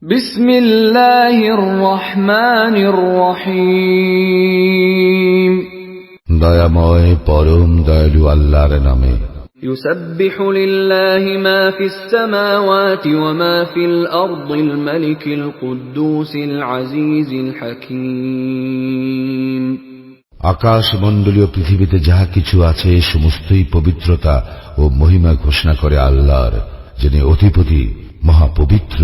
বিসমিল্লাহির রহমানির রহিম। দয়াময় পরম দয়ালু আল্লাহর নামে। ইউসাব্বিহু লিল্লাহি মা ফিস সামাওয়াতি ওয়া মা ফিল আরদিল মালিকিল কুদ্দুসিল আজিজিল হাকীম। আকাশ মণ্ডলীয় পৃথিবীতে যাহা কিছু আছে সমস্তই পবিত্রতা ও মহিমা ঘোষণা করে আল্লাহর, যিনি অধিপতি, মহাপবিত্র,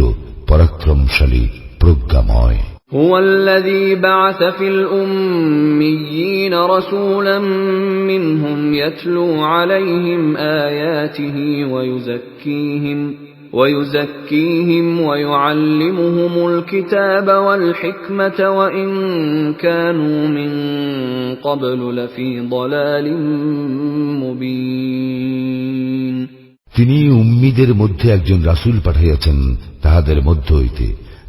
পরাক্রমশালী, প্রজ্ঞাময়। হুয়াল্লাযী বা'আসা ফিল উম্মিয়্যিনা রাসূলাম মিনহুম ইয়াতলু আলাইহিম আয়াতিহি ওয়া ইউযাক্কিহিম ওয়া ইউআল্লিমুহুমুল কিতাবা ওয়াল হিকমাতা ওয়া ইন কানূ মিন ক্বাবলু লাফী দালালিম মুবিন। তিনি উম্মীদের মধ্যে একজন রাসূল পাঠাইয়াছেন তাহাদের মধ্য হইতে,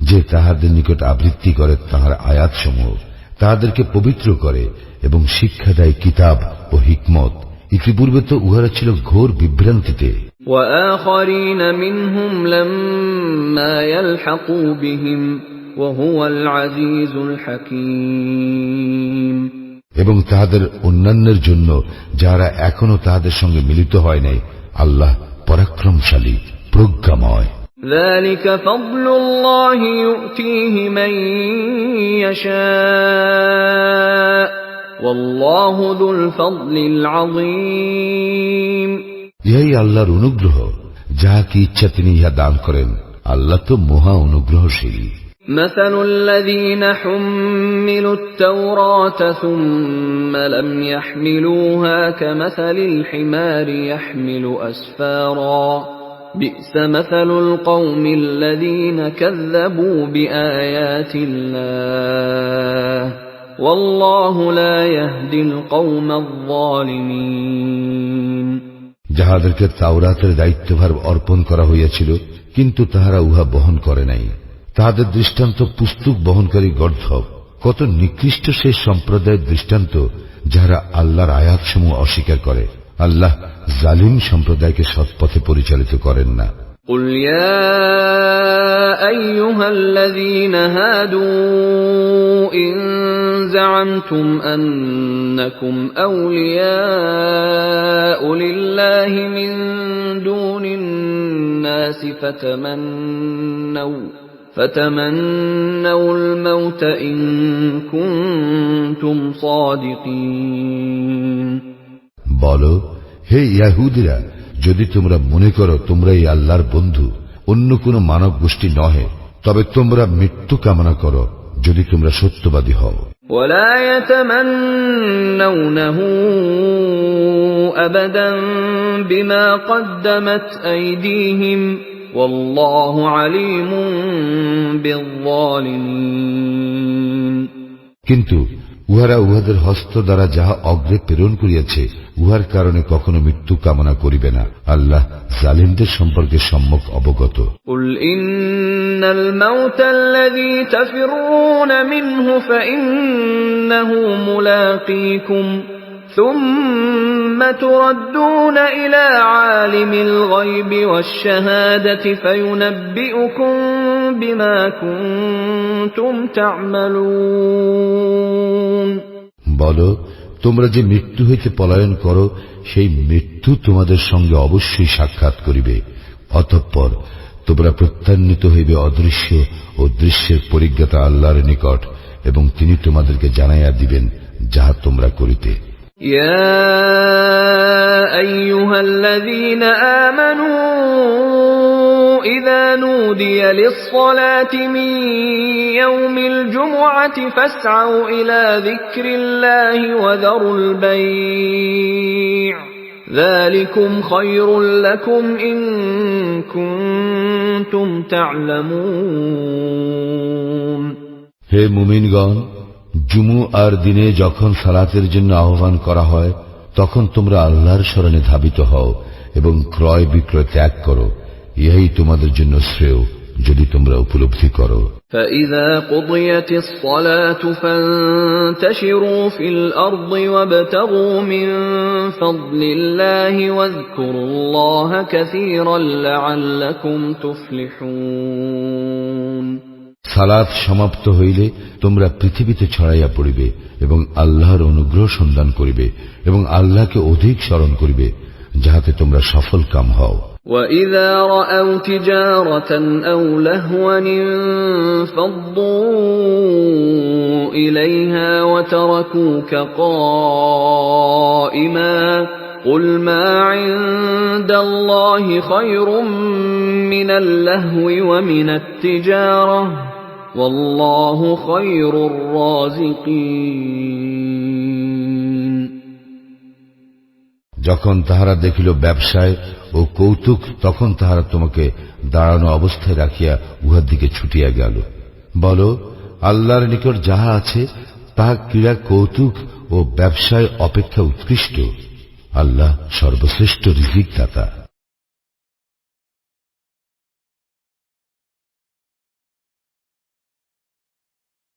যে তাহাদের নিকট আবৃত্তি করে তাহার আয়াতসমূহ, তাহাদেরকে পবিত্র করে এবং শিক্ষা দেয় কিতাব ও হিকমত। ইতিপূর্বে তো উহারা ছিল ঘোর বিভ্রান্তিতে। وآخرين منهم لما يلحقوا بهم وهو العزيز الحكيم। এবং তাহাদের অন্যান্যের জন্য যারা এখনো তাহাদের সঙ্গে মিলিত হয় নাই, আল্লাহ পরাক্রমশালী, প্রজ্ঞাময়। ذلك فضل الله يؤتيه من يشاء والله ذو الفضل العظيم। ইহাই আল্লাহর অনুগ্রহ, যাহাকে ইচ্ছা তিনি ইহা দান করেন। আল্লাহ তো মহা অনুগ্রহশীল। مثل الذين حملوا التوراة ثم لم يحملوها كمثل الحمار يحمل أسفارا بئس مثل القوم الذين كذبوا بآيات الله والله لا يهدي القوم الظالمين। যাহাদেরকে তাওরাতের দায়িত্বভার অর্পণ করা হইয়াছিল কিন্তু তাহারা উহা বহন করে নাই, তাহাদের দৃষ্টান্ত পুস্তক বহনকারী গর্ধব। কত নিকৃষ্ট সেই সম্প্রদায়ের দৃষ্টান্ত যাহারা আল্লাহর আয়াতসমূহ অস্বীকার করে। আল্লাহ জালিম সম্প্রদায়কে সৎপথে পরিচালিত করেন না। قل يا أيها الذين هادوا إن زعمتم أنكم أولياء لله من دون الناس فتمنوا الموت إن كنتم صادقين। বলো, হে ইহুদীরা, যদি তোমরা মনে করো তোমরাই আল্লাহর বন্ধু, অন্য কোন মানব গোষ্ঠী নহে, তবে তোমরা মৃত্যু কামনা করো যদি তোমরা সত্যবাদী হও। ولا يتمنونه أبدا بما قدمت أيديهم والله عليم بالظالمين। কিন্তু উহারা উহাদের হস্ত দ্বারা যাহা অগ্রে প্রেরণ করিয়াছে উহার কারণে কখনো মৃত্যু কামনা করিবে না। আল্লাহ জালিমদের সম্পর্কে সম্যক অবগত। قل إن الموت الذي تفرون منه فإنه ملاقيكم ثم تردون إلى عالم الغيب والشهادة فينبئكم بما كنتم تعملون। বলো, তোমরা যে মৃত্যু হইতে পলায়ন করো সেই মৃত্যু তোমাদের সঙ্গে অবশ্যই সাক্ষাৎ করিবে। অতঃপর তোমরা প্রত্যান্বিত হইবে অদৃশ্য ও দৃশ্যের পরিজ্ঞাতা আল্লাহর নিকট, এবং তিনি তোমাদেরকে জানাইয়া দিবেন যাহা তোমরা করিতে। يا أيها الذين آمنوا إذا نودي للصلاة من يوم الجمعة فاسعوا إلى ذكر الله وذروا البيع ذلكم خير لكم إن كنتم تعلمون। হে মুমিনগণ, জুমুআর দিনে যখন সালাতের জন্য আহ্বান করা হয় তখন তোমরা আল্লাহর শরণে ধাবিত হও এবং ক্রয় বিক্রয় ত্যাগ করো, ইহাই তোমাদের জন্য শ্রেয় যদি তোমরা উপলব্ধি করো। فإذا قضيت الصلاة فانتشروا في الأرض وابتغوا من فضل الله واذكروا الله كثيرا لعلكم تفلحون। সালাত সমাপ্ত হইলে তোমরা পৃথিবীতে ছড়াইয়া পড়িবে এবং আল্লাহর অনুগ্রহ সন্ধান করিবে এবং আল্লাহকে অধিক স্মরণ করিবে, যাহাতে তোমরা সফল কাম হও। وَإِذَا رَأَوْا تِجَارَةً أَوْ لَهْوًا انفَضُّوا إِلَيْهَا وَتَرَكُوكَ قَائِمًا قُلْ مَا عِندَ اللَّهِ خَيْرٌ مِّنَ اللَّهْوِ وَمِنَ التِّجَارَةِ وَاللَّهُ خَيْرُ الرَّازِقِينَ। যখন তাহারা দেখিল ব্যবসায় ও কৌতুক, তখন তাহারা তোমাকে দাঁড়ানো অবস্থায় রাখিয়া উহার দিকে ছুটিয়া গেল। বল, আল্লাহর নিকট যাহা আছে তাহা ক্রীড়া কৌতুক ও ব্যবসায় অপেক্ষা উৎকৃষ্ট। আল্লাহ সর্বশ্রেষ্ঠ রিজিক দাতা।